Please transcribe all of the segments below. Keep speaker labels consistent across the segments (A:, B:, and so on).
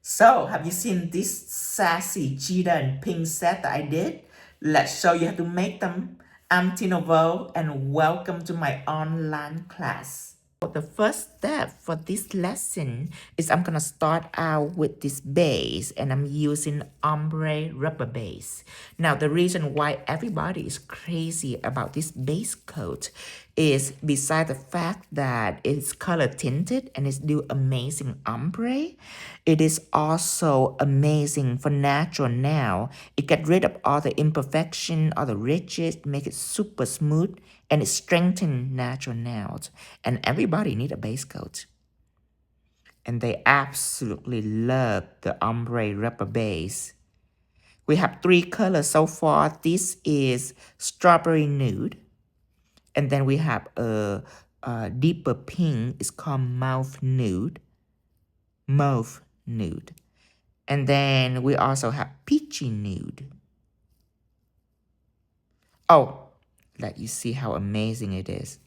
A: So, have you seen this sassy cheetah and pink set that I did? Let's show you how to make them. I'm 𝑪𝒀𝒀 and welcome to my online class. The first step for this lesson is I'm gonna start out with this base, and I'm using ombre rubber base. Now the reason why everybody is crazy about this base coat is beside the fact that it's color tinted and it's do amazing ombre, it is also amazing for natural nail. It get rid of all the imperfection, all the ridges, make it super smooth, and it strengthens natural nails. And everybody need a base coat. And they absolutely love the ombre rubber base. We have 3 colors so far. This is strawberry nude. And then we have a deeper pink. It's called mauve nude. Mauve nude. And then we also have peachy nude. Oh, let you see how amazing it is.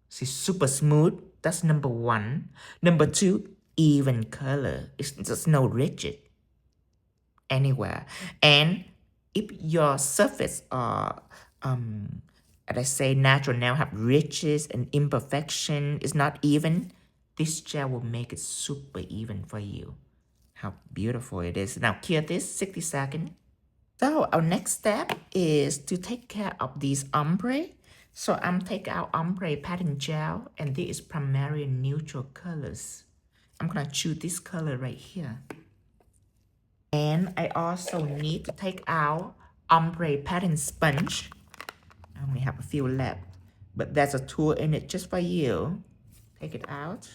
A: See, super smooth. That's number 1. Number 2, even color. It's just no rigid anywhere. And if your surface are, as I say, natural nail have ridges and imperfection, it's not even, this gel will make it super even for you. How beautiful it is. Now cure this 60 seconds. So our next step is to take care of these ombre. So I'm taking out ombre pattern gel, and this is primary and neutral colors. I'm gonna choose this color right here. And I also need to take out ombre pattern sponge. I only have a few left, but there's a tool in it just for you. Take it out.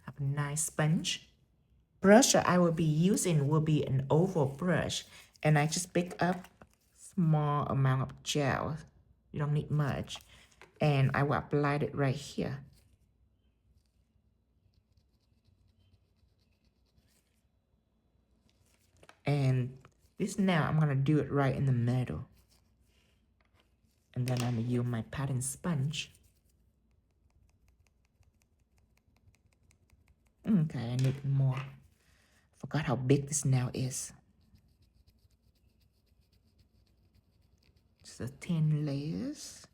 A: Have a nice sponge. Brush that I will be using will be an oval brush, and I just pick up small amount of gel. You don't need much, and I will apply it right here. And this now I'm gonna do it right in the middle, and then I'm gonna use my pattern sponge. Okay, I need more. Forgot how big this nail is. Just the 10 layers.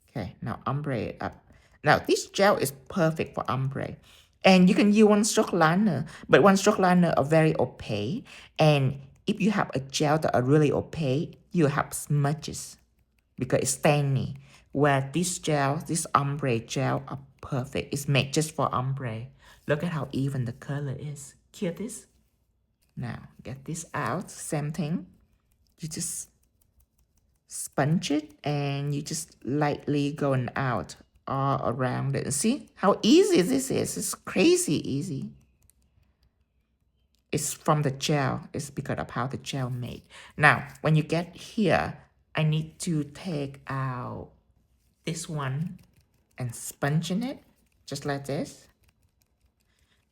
A: Okay, now ombre it up. Now this gel is perfect for ombre. And you can use one stroke liner, but one stroke liner are very opaque. And if you have a gel that are really opaque, you have smudges because it's stainy. Where this gel, this ombre gel are perfect. It's made just for ombre. Look at how even the color is. Cure this. Now get this out, same thing. You just sponge it and you just lightly going out all around it. See how easy this is? It's crazy easy. It's from the gel. It's because of how the gel made. Now, when you get here, I need to take out this one and sponge in it, just like this.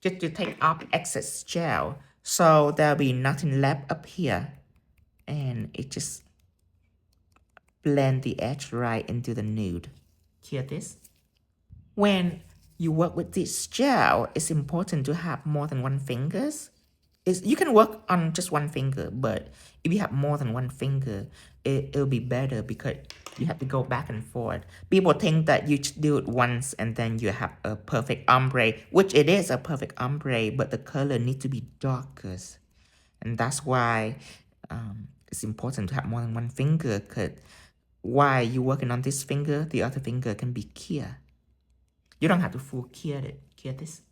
A: Just to take off excess gel, so there'll be nothing left up here. And it just blend the edge right into the nude. Hear this? When you work with this gel, it's important to have more than one fingers. You can work on just one finger, but if you have more than one finger, it'll be better because you have to go back and forth. People think that you just do it once and then you have a perfect ombre, which it is a perfect ombre, but the color needs to be darker. And that's why it's important to have more than one finger, because while you're working on this finger, the other finger can be clear. You don't have to full cure it. Cure this.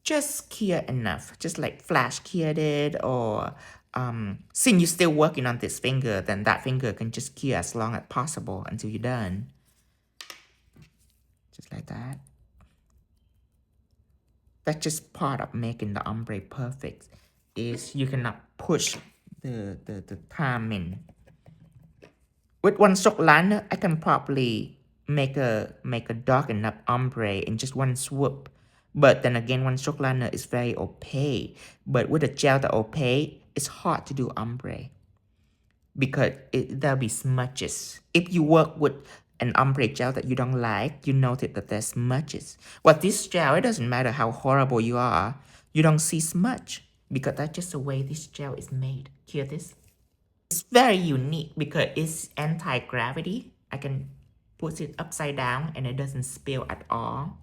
A: Just cure enough. Just like flash cured it, or since you're still working on this finger, then that finger can just cure as long as possible until you're done. Just like that. That's just part of making the ombre perfect. Is you cannot push the time in. With one stroke liner, I can probably make a dark enough ombre in just one swoop. But then again, one stroke liner is very opaque. But with a gel that opaque, it's hard to do ombre because there'll be smudges. If you work with an ombre gel that you don't like, you notice that there's smudges. Well, this gel, it doesn't matter how horrible you are, you don't see smudge because that's just the way this gel is made. Hear this? It's very unique because it's anti-gravity. I can put it upside down and it doesn't spill at all.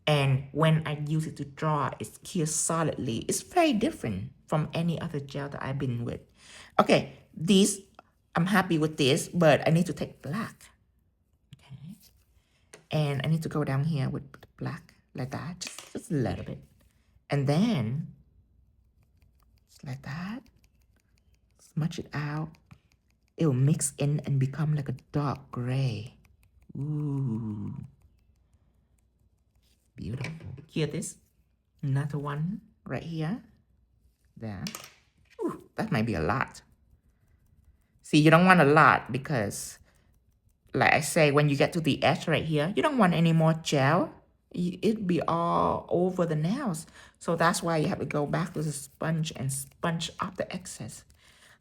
A: And when I use it to draw, it cures solidly. It's very different from any other gel that I've been with. Okay, these, I'm happy with this, but I need to take black. Okay. And I need to go down here with black like that, just a little bit. And then, just like that, smudge it out. It will mix in and become like a dark gray. Ooh. Beautiful. Hear this? Another one right here. There. Ooh, that might be a lot. See, you don't want a lot because, like I say, when you get to the edge right here, you don't want any more gel. It'd be all over the nails. So that's why you have to go back to the sponge and sponge up the excess.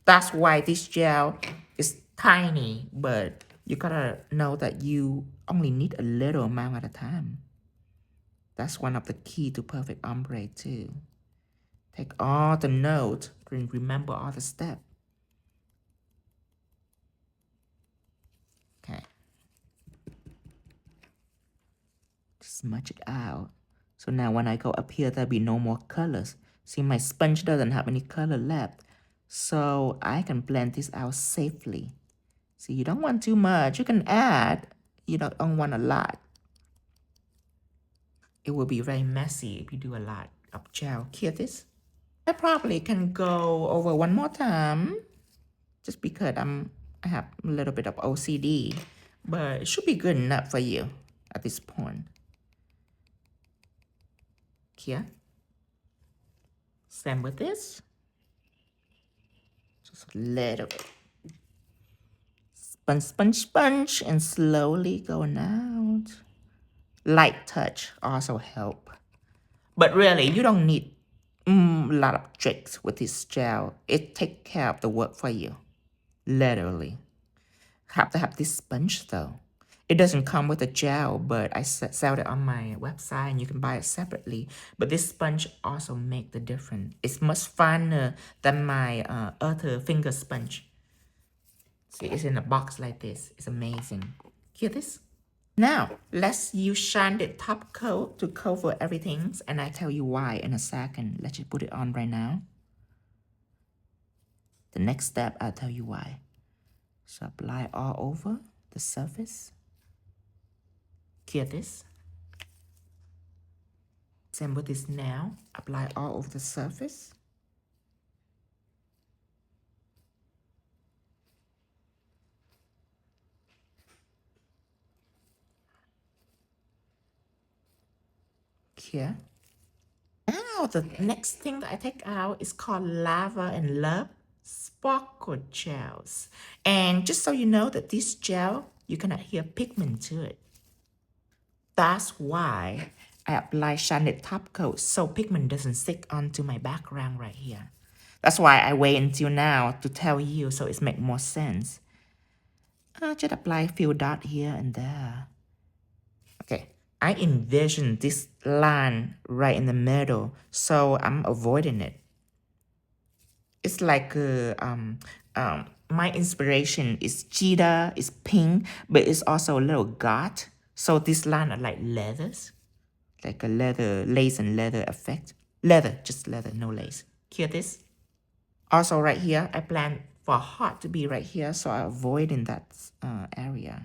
A: That's why this gel is tiny, but you gotta know that you only need a little amount at a time. That's one of the key to perfect ombre too. Take all the notes and remember all the steps. Okay. Smudge it out. So now when I go up here, there'll be no more colors. See, my sponge doesn't have any color left. So I can blend this out safely. See, you don't want too much. You can add. You don't want a lot. It will be very messy if you do a lot of gel. Hear this? I probably can go over one more time just because I have a little bit of OCD, but it should be good enough for you at this point. Here. Same with this. Just a little bit. Sponge, sponge, sponge, and slowly going out. Light touch also help. But really, you don't need a lot of tricks with this gel. It takes care of the work for you. Literally. Have to have this sponge though. It doesn't come with a gel, but I sell it on my website and you can buy it separately. But this sponge also makes the difference. It's much finer than my other finger sponge. See, it's in a box like this. It's amazing. Hear this? Now, let's use shaded top coat to cover everything, and I'll tell you why in a second. Let's just put it on right now. The next step, I'll tell you why. So apply all over the surface. Hear this? Same with this now. Apply all over the surface. Here. Now the next thing that I take out is called Lava and Love Sparkle Gels. And just so you know that this gel, you can adhere pigment to it. That's why I apply shaded top coat so pigment doesn't stick onto my background right here. That's why I wait until now to tell you so it makes more sense. I'll just apply a few dots here and there. Okay, I envision this line right in the middle, so I'm avoiding it. It's like my inspiration is cheetah, it's pink, but it's also a little goth. So this line are like leathers, like a leather, lace and leather effect. Leather, just leather, no lace. Hear this? Also right here, I plan for heart to be right here, so I avoid in that area.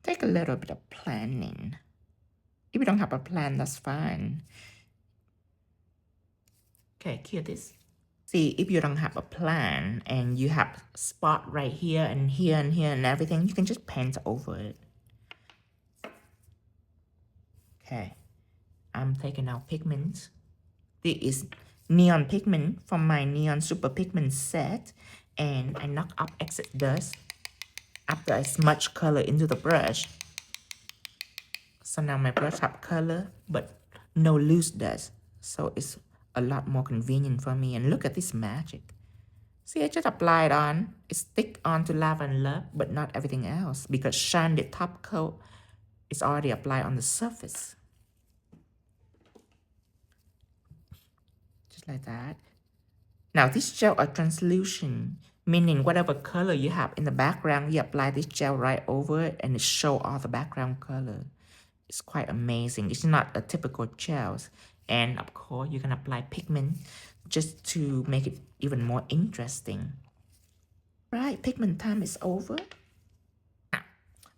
A: Take a little bit of planning. If you don't have a plan, that's fine. Okay, hear this? See, if you don't have a plan and you have spot right here and here and here and everything, you can just paint over it. Okay, I'm taking out pigment. This is neon pigment from my neon super pigment set, and I knock up excess dust after I smudge color into the brush. So now my brush have color, but no loose dust. So it's a lot more convenient for me. And look at this magic. See, I just apply it on. It stick onto Love and Love, but not everything else because shine the top coat is already applied on the surface. Just like that. Now this gel are translucent, meaning whatever color you have in the background, you apply this gel right over it and it show all the background color. It's quite amazing. It's not a typical gels. And of course, you can apply pigment just to make it even more interesting. Right, pigment time is over. Now,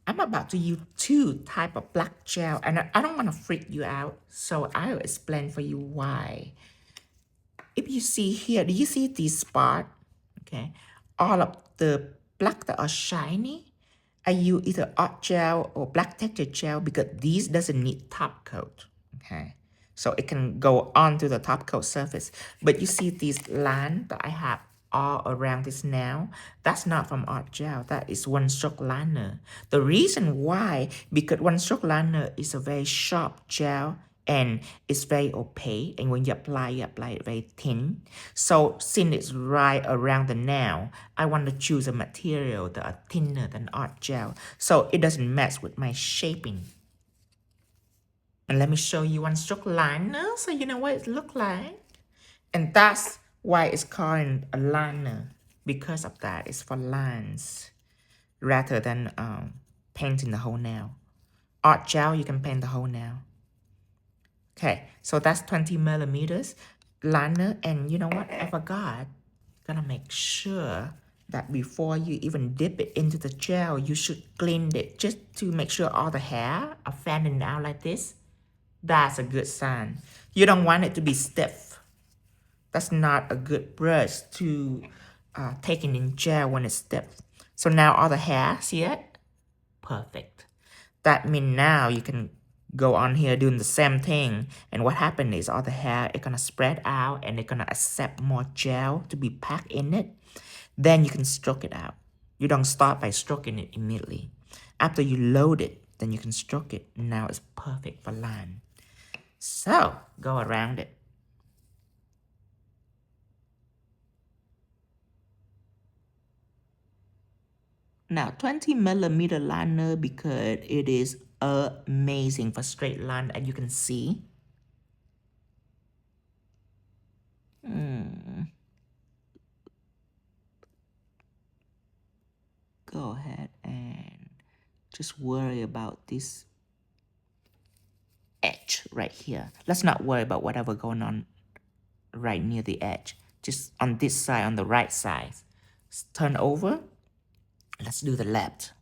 A: I'm about to use two type of black gel and I don't want to freak you out, so I'll explain for you why. If you see here, do you see this spot? Okay, all of the black that are shiny, I use either art gel or black texture gel because these doesn't need top coat. Okay, so it can go onto the top coat surface. But you see these line that I have all around this now, that's not from art gel, that is one stroke liner. The reason why, because one stroke liner is a very sharp gel and it's very opaque, and when you apply it very thin. So since it's right around the nail, I want to choose a material that are thinner than art gel so it doesn't mess with my shaping. And let me show you one stroke liner so you know what it looks like. And that's why it's called a liner, because of that. It's for lines rather than painting the whole nail. Art gel, you can paint the whole nail. Okay, so that's 20 millimeters liner. And you know what? I forgot. Gonna make sure that before you even dip it into the gel, you should clean it just to make sure all the hair are fanning out like this. That's a good sign. You don't want it to be stiff. That's not a good brush to take it in gel when it's stiff. So now all the hair, see it? Perfect. That means now you can go on here doing the same thing, and what happens is all the hair is gonna spread out and it's gonna accept more gel to be packed in it. Then you can stroke it out. You don't start by stroking it immediately. After you load it, then you can stroke it. Now it's perfect for line. So go around it. Now 20 millimeter liner because it is amazing for straight line, as you can see. Go ahead and just worry about this edge right here. Let's not worry about whatever going on right near the edge. Just on this side, on the right side. Turn over. Let's do the left.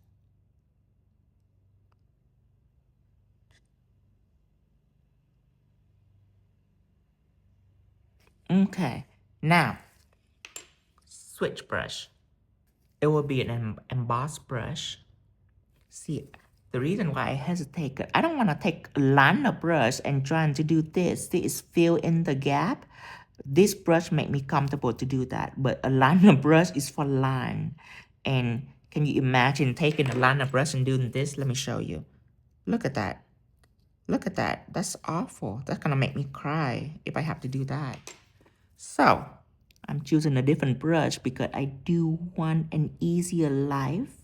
A: Okay, now switch brush. It will be an emboss brush. See, the reason why I hesitate, I don't want to take a liner brush and trying to do this. This is fill in the gap. This brush make me comfortable to do that, but a liner brush is for line. And can you imagine taking a liner brush and doing this? Let me show you. Look at that. Look at that. That's awful. That's gonna make me cry if I have to do that. So I'm choosing a different brush because I do want an easier life.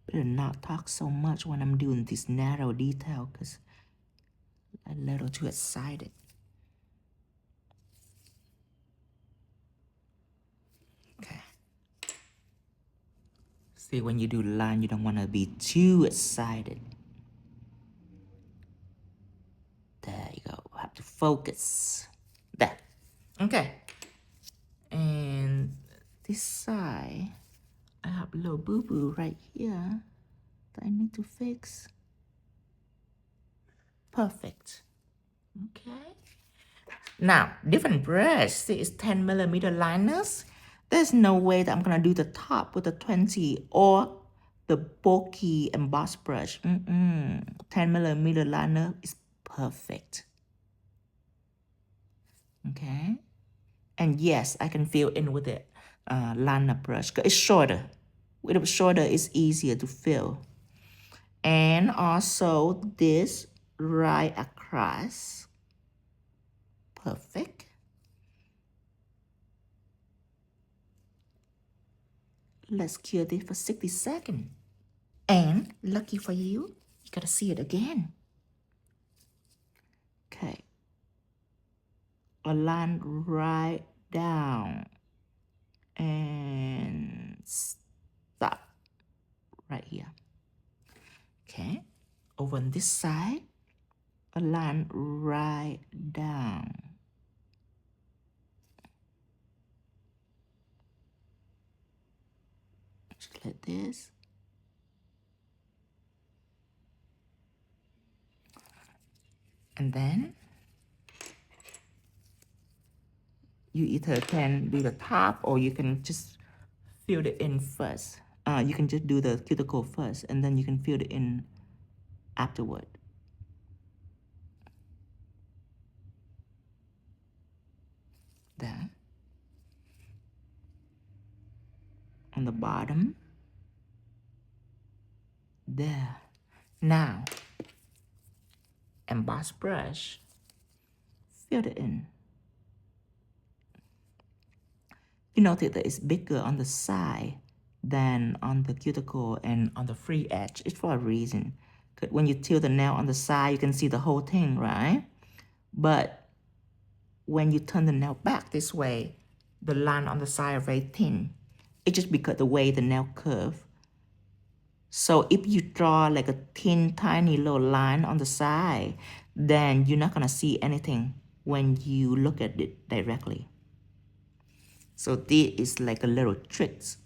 A: Better not talk so much when I'm doing this narrow detail because I'm a little too excited. Okay. See, when you do line, you don't want to be too excited. There you go. Have to focus. There. Okay. And this side, I have a little boo-boo right here that I need to fix. Perfect. Okay. Now, different brush. See, it's 10 millimeter liners. There's no way that I'm gonna do the top with the 20 or the bulky emboss brush. 10 millimeter liner is perfect. Okay. And yes, I can fill in with the liner brush because it's shorter. With it shorter, it's easier to fill. And also this right across. Perfect. let's cure this for 60 seconds. And lucky for you, you gotta see it again. Okay. Align right down and stop right here. Okay. Over on this side, align right down. Just like this. And then you either can do the top or you can just fill it in first. You can just do the cuticle first and then you can fill it in afterward. There. On the bottom. There. Now, emboss brush. Fill it in. You notice that it's bigger on the side than on the cuticle and on the free edge. It's for a reason. Because when you tilt the nail on the side, you can see the whole thing, right? But when you turn the nail back this way, the line on the side are very thin. It's just because the way the nail curve. So if you draw like a thin, tiny little line on the side, then you're not gonna see anything when you look at it directly. So this is like a little tricks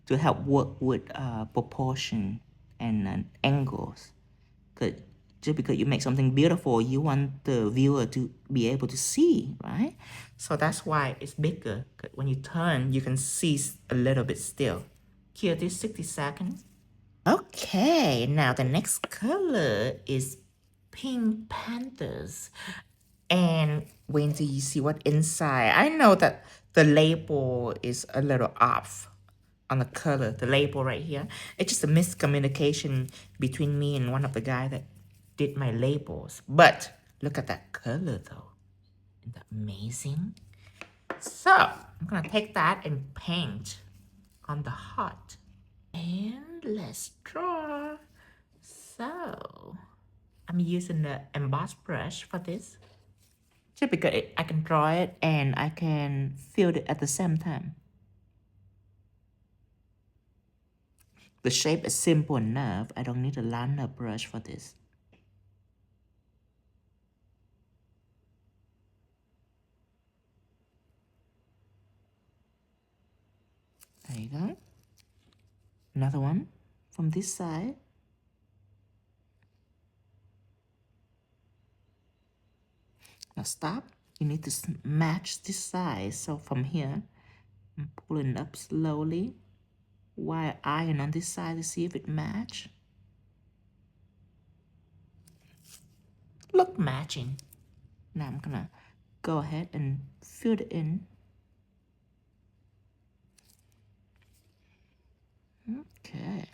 A: to help work with proportion and angles. Just because you make something beautiful, you want the viewer to be able to see, right? So that's why it's bigger. When you turn, you can see a little bit still. Here, this 60 seconds. Okay, now the next color is Pink Panthers. And when do you see what inside? I know that the label is a little off on the color, the label right here. It's just a miscommunication between me and one of the guys that did my labels. But look at that color though. Isn't that amazing? So I'm gonna take that and paint on the heart. And let's draw. So I'm using the emboss brush for this. Just because I can draw it and I can fill it at the same time. The shape is simple enough. I don't need a liner brush for this. There you go. Another one from this side. Now stop. You need to match this side. So from here, I'm pulling up slowly while iron on this side to see if it match. Look matching. Now I'm gonna go ahead and fill it in. Okay.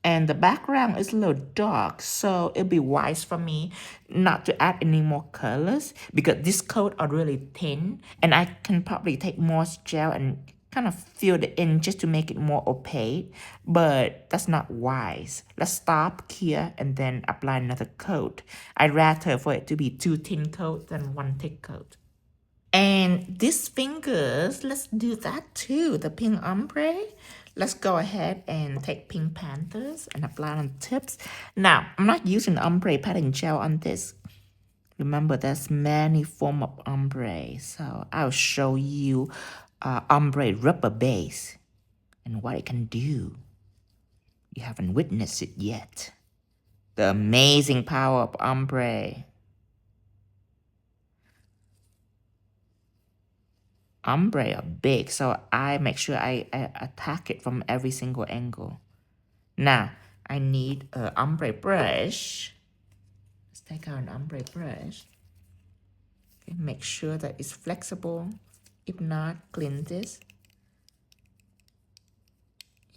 A: And the background is a little dark, so it'll be wise for me not to add any more colors because this coat are really thin and I can probably take more gel and kind of fill it in just to make it more opaque, but that's not wise. Let's stop here and then apply another coat. I'd rather for it to be 2 thin coats than 1 thick coat. And these fingers, let's do that too, the pink ombre. Let's go ahead and take Pink Panthers and apply on tips. Now, I'm not using ombre pattern gel on this. Remember, there's many form of ombre. So I'll show you ombre rubber base and what it can do. You haven't witnessed it yet. The amazing power of ombre. Ombre are big, so I make sure I attack it from every single angle. Now, I need an ombre brush. Let's take out an ombre brush. Okay, make sure that it's flexible. If not, clean this.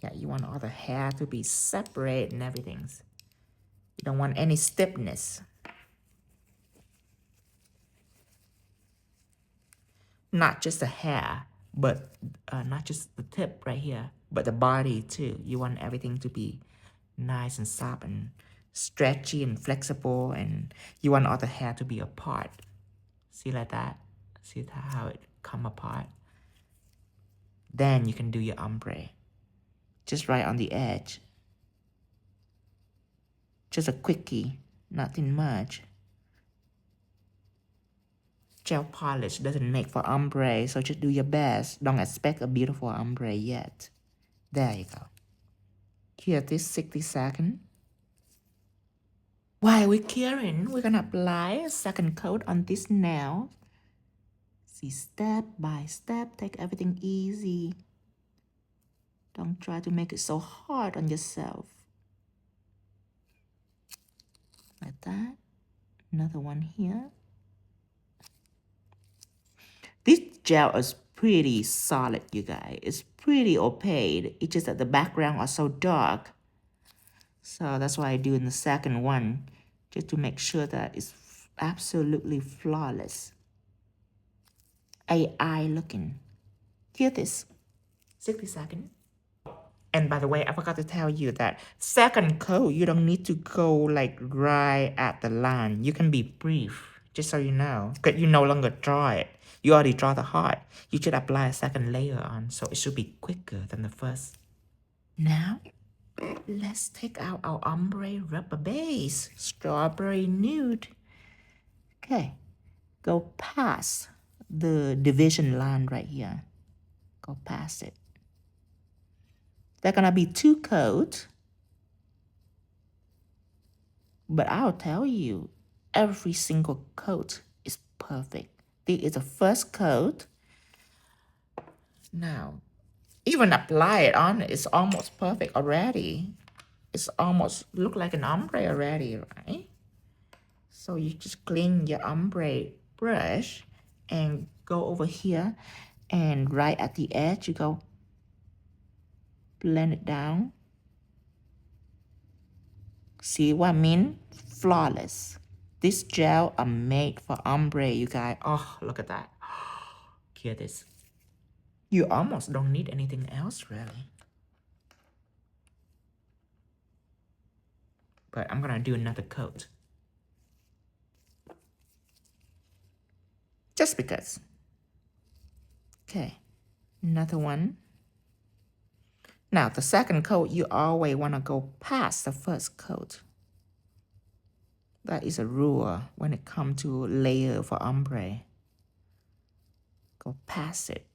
A: Yeah, you want all the hair to be separate and everything. You don't want any stiffness. Not just the hair, but not just the tip right here, but the body too. You want everything to be nice and soft and stretchy and flexible, and you want all the hair to be apart. See like that? See how it come apart? Then you can do your ombre. Just right on the edge. Just a quickie, nothing much. Gel polish doesn't make for ombre, so just do your best. Don't expect a beautiful ombre yet. There you go. Here, this 60 second. While we're curing, we're gonna apply a second coat on this nail. See, step by step, take everything easy. Don't try to make it so hard on yourself. Like that. Another one here. This gel is pretty solid, you guys. It's pretty opaque. It's just that the background are so dark. So that's why I do in the second one, just to make sure that it's absolutely flawless. AI looking. Hear this. 60 seconds. And by the way, I forgot to tell you that second coat, you don't need to go like right at the line. You can be brief, just so you know. Because you no longer draw it. You already draw the heart. You should apply a second layer on, so it should be quicker than the first. Now, let's take out our ombre rubber base. Strawberry nude. Okay. Go past the division line right here. Go past it. They're gonna be 2 coats. But I'll tell you, every single coat is perfect. This is the first coat. Now, even apply it on, it's almost perfect already. It's almost look like an ombre already, right? So you just clean your ombre brush and go over here, and right at the edge, you go blend it down. See what I mean? Flawless. This gel are made for ombre, you guys. Oh, look at that. Hear this. You almost don't need anything else, really. But I'm gonna do another coat. Just because. Okay, another one. Now, the second coat, you always wanna go past the first coat. That is a rule when it comes to layer for ombre. Go past it.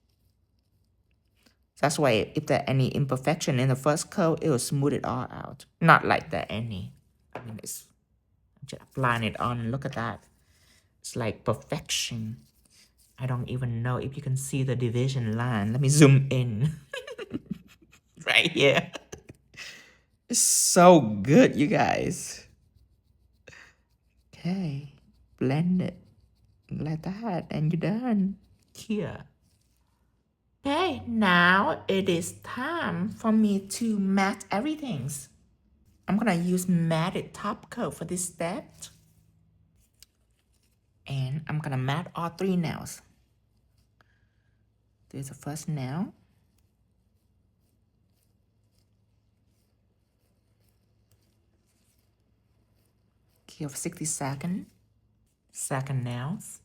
A: That's why if there any imperfection in the first coat, it will smooth it all out. Not like that any. I mean, it's just applying it on. Look at that. It's like perfection. I don't even know if you can see the division line. Let me zoom in. Right here. It's so good, you guys. Okay. Blend it like that and you're done. Here. Okay, now it is time for me to matte everything. I'm gonna use matted top coat for this step. And I'm gonna matte all 3 nails. There's the first nail. Give 60 seconds. Second nails.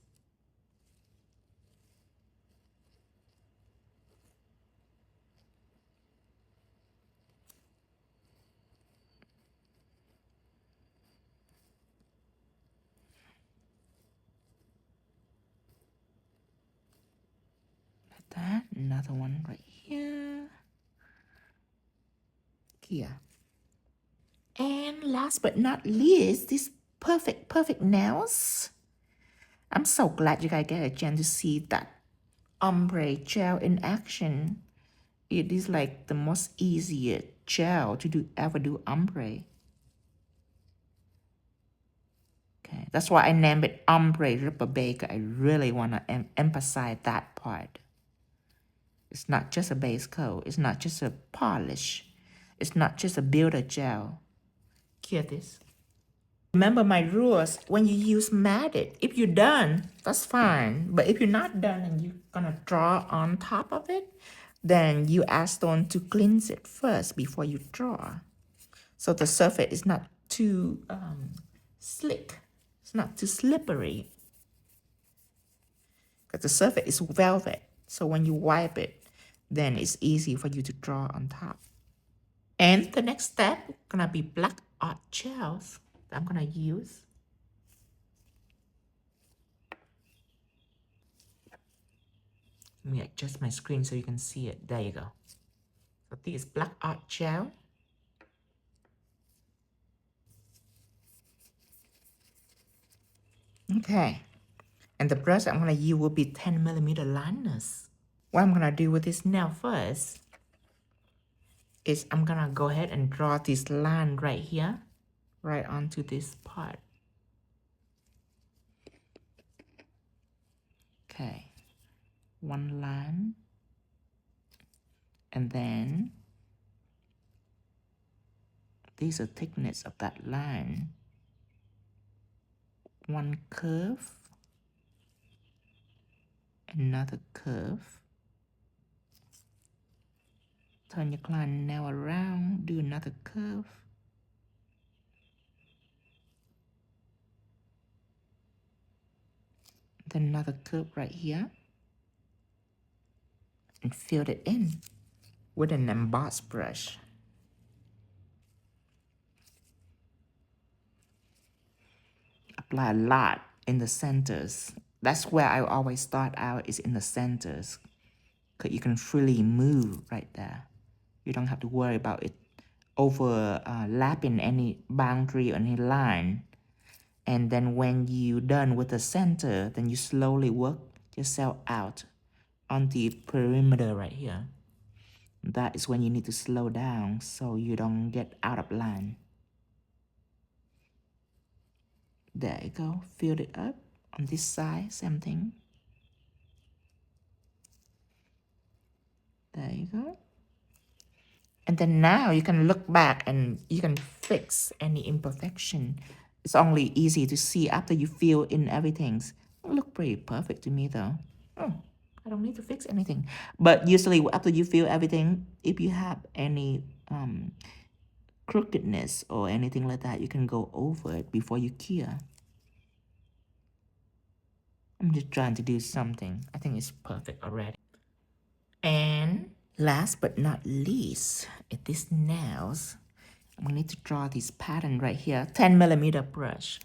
A: Like that. Another one right here. Here. And last but not least, these perfect nails. I'm so glad you guys get a chance to see that ombre gel in action. It is like the most easiest gel to ever do ombre. Okay, that's why I named it ombre rubber base. I really want to emphasize that part. It's not just a base coat. It's not just a polish. It's not just a builder gel. Hear this. Remember my rules, when you use matted, if you're done, that's fine. But if you're not done and you're gonna draw on top of it, then you add stone to cleanse it first before you draw. So the surface is not too slick. It's not too slippery. Because the surface is velvet. So when you wipe it, then it's easy for you to draw on top. And the next step gonna be black art gels that I'm gonna use. Let me adjust my screen so you can see it. There you go. So this is black art gel. Okay. And the brush I'm gonna use will be 10mm liners. What I'm gonna do with this nail first is I'm gonna go ahead and draw this line right here, right onto this part. Okay. One line. And then this is the thickness of that line. One curve, another curve. Turn your client nail around, do another curve. Then another curve right here. And fill it in with an emboss brush. Apply a lot in the centers. That's where I always start out, is in the centers. Because you can freely move right there. You don't have to worry about it overlapping any boundary or any line. And then when you're done with the center, then you slowly work yourself out on the perimeter right here. That is when you need to slow down so you don't get out of line. There you go. Fill it up on this side, same thing. There you go. And then now you can look back and you can fix any imperfection. It's only easy to see after you fill in everything. It look pretty perfect to me though. Oh, I don't need to fix anything. But usually after you fill everything, if you have any crookedness or anything like that, you can go over it before you cure. I'm just trying to do something. I think it's perfect already. And last but not least, it is nails. I'm gonna need to draw this pattern right here, 10mm brush.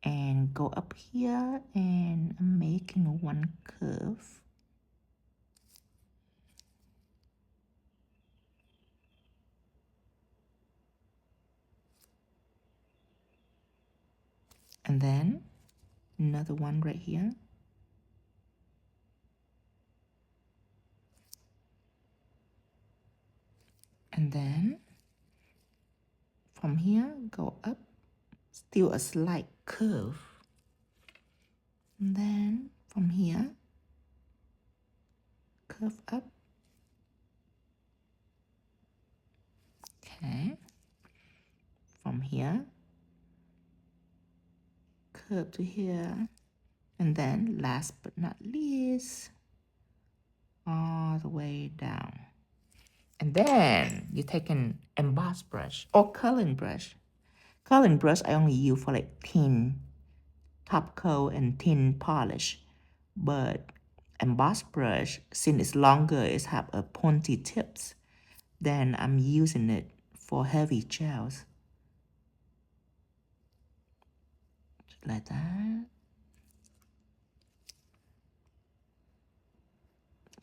A: And go up here and I'm making one curve. And then another one right here. And then from here, go up, still a slight curve. And then from here, curve up. Okay. From here, curve to here. And then last but not least, all the way down. And then you take an emboss brush or curling brush. Curling brush I only use for like thin top coat and thin polish. But emboss brush, since it's longer, it have a pointy tips, then I'm using it for heavy gels. Just like that.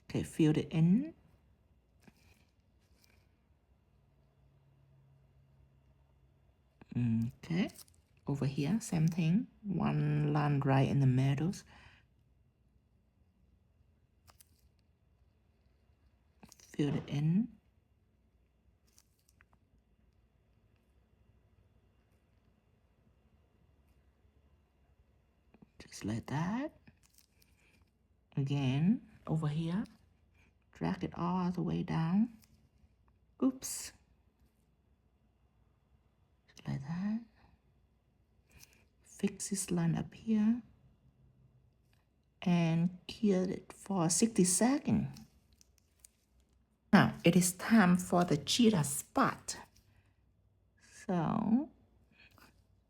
A: Okay, fill it in. Okay, over here, same thing. One line right in the middle. Fill it in. Just like that. Again, over here, drag it all the way down. Oops. Just like that. fix this line up here and cure it for 60 seconds. Now it is time for the cheetah spot. So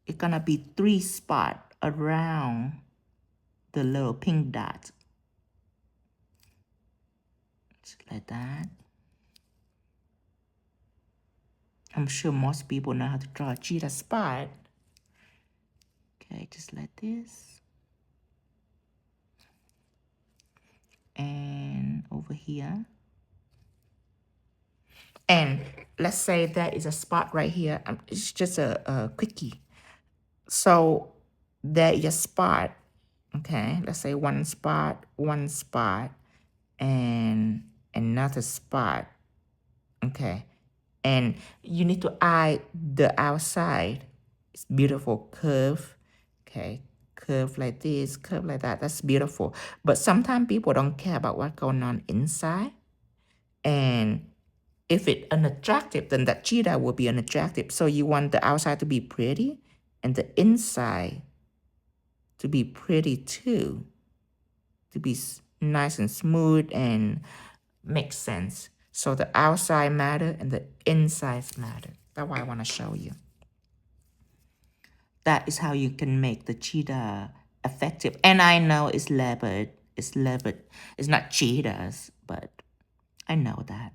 A: it's gonna be 3 spots around the little pink dot. Just like that. I'm sure most people know how to draw a cheetah spot. Okay, just like this. And over here. And let's say there is a spot right here. It's just a quickie. So there is a spot. Okay, let's say one spot, and another spot. Okay, and you need to eye the outside. It's beautiful curve. Okay, curve like this, curve like that. That's beautiful. But sometimes people don't care about what's going on inside. And if it's unattractive, then that cheetah will be unattractive. So you want the outside to be pretty and the inside to be pretty too. To be nice and smooth and make sense. So the outside matter and the insides matter. That's why I want to show you. That is how you can make the cheetah effective. And I know it's leopard. It's leopard. It's not cheetahs, but I know that.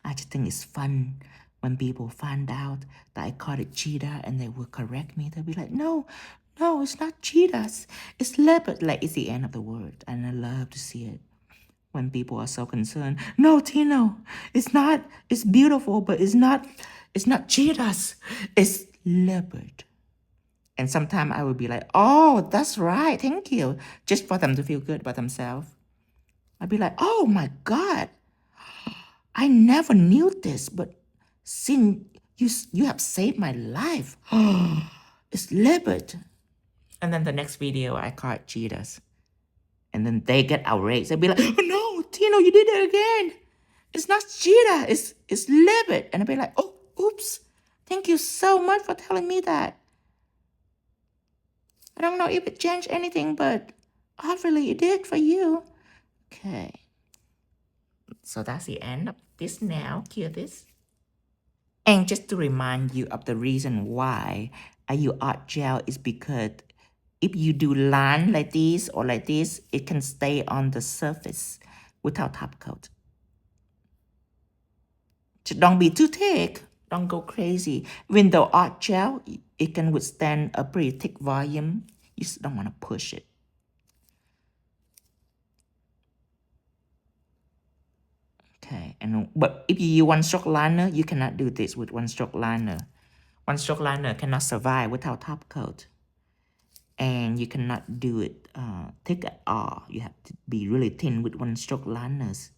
A: I just think it's fun when people find out that I called it cheetah and they will correct me. They'll be like, no, it's not cheetahs. It's leopard. Like, it's the end of the word. And I love to see it when people are so concerned. No, Tino, it's not. It's beautiful, but it's not cheetahs. It's leopard. And sometimes I would be like, oh, that's right. Thank you. Just for them to feel good about themselves. I'd be like, oh my God. I never knew this, but since you have saved my life. It's leopard. And then the next video, I call it cheetahs. And then they get outraged. They'll be like, oh no, Tino, you did it again. It's not cheetah, it's leopard. And I'll be like, oh, oops. Thank you so much for telling me that. I don't know if it changed anything, but obviously it did for you. Okay. So that's the end of this now. Cure this. And just to remind you of the reason why I use art gel is because if you do line like this or like this, it can stay on the surface without top coat. So don't be too thick. Don't go crazy. Even though art gel, it can withstand a pretty thick volume. You just don't want to push it. Okay, but if you use one-stroke liner, you cannot do this with one-stroke liner. One-stroke liner cannot survive without top coat. And you cannot do it thick at all. You have to be really thin with one-stroke liners.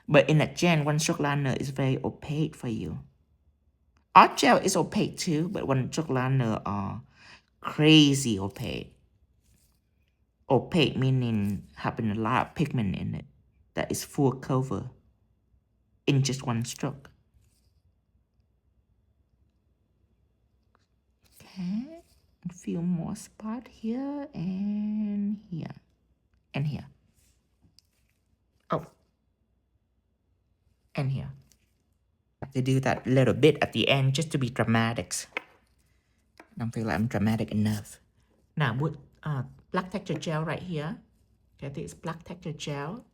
A: But in a gen, one-stroke liner is very opaque for you. Art gel is opaque too, but one-stroke liner are crazy opaque. Opaque meaning having a lot of pigment in it that is full cover in just one stroke. Okay, a few more spots here and here and here. Oh, and here. I have to do that little bit at the end just to be dramatic. I don't feel like I'm dramatic enough. Now with black texture gel right here. Okay, this is black texture gel.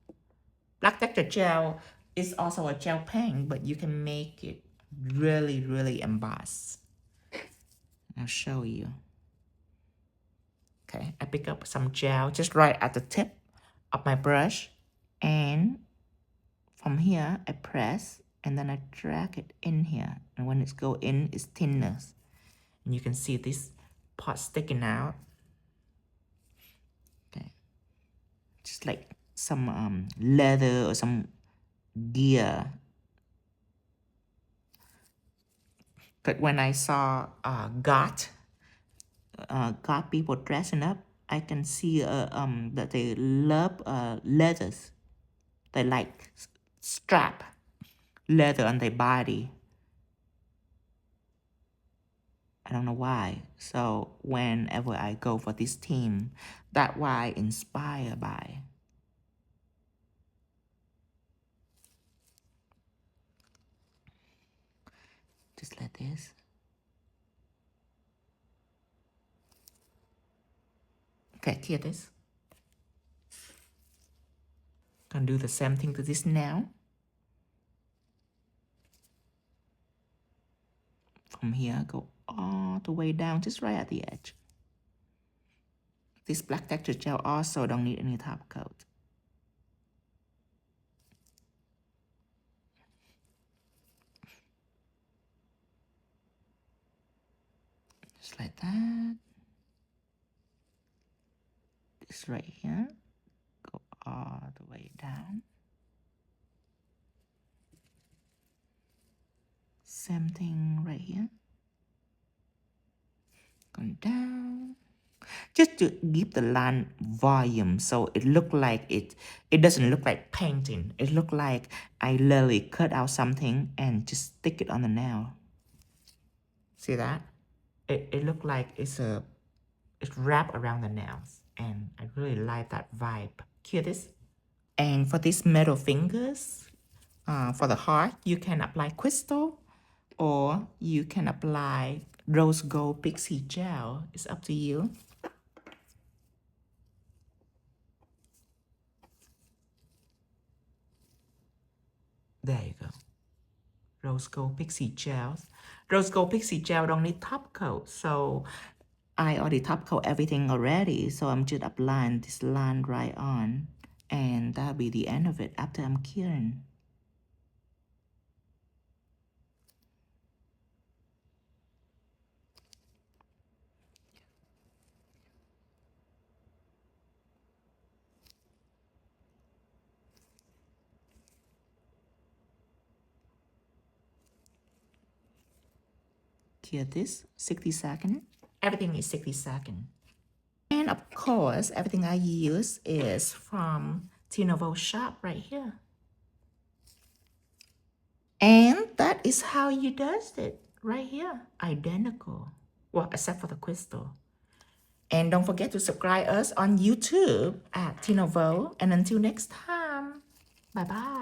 A: Black texture gel is also a gel pen, but you can make it really, really embossed. I'll show you. Okay, I pick up some gel just right at the tip of my brush, and from here I press and then I drag it in here, and when it's go in, it's thinner, and you can see this part sticking out. Okay, just like some leather or some gear. But when I saw goth people dressing up, I can see that they love leathers. They like strap leather on their body. I don't know why. So whenever I go for this theme, that's why inspired by. Just like this. Okay, hear this. Gonna do the same thing to this now. From here, go all the way down, just right at the edge. This black texture gel also don't need any top coat. Just like that. This right here, go all the way down. Same thing right here. Going down. Just to give the line volume, so it look like it doesn't look like painting. It look like I literally cut out something and just stick it on the nail. See that? It look like it's wrapped around the nails, and I really like that vibe. Hear this? And for these metal fingers, for the heart, you can apply crystal, or you can apply rose gold pixie gel. It's up to you. There you go. Rose gold pixie gels. Rose gold pixie gel don't need top coat, so I already top coat everything already, so I'm just applying this line right on, and that'll be the end of it after I'm curing. Cure this 60 seconds. Everything is 60 seconds. And of course, everything I use is from 𝑪𝒀𝒀𝑺 shop right here. And that is how you does it right here. Identical. Well, except for the crystal. And don't forget to subscribe us on YouTube at 𝑪𝒀𝒀𝑺. And until next time, bye-bye.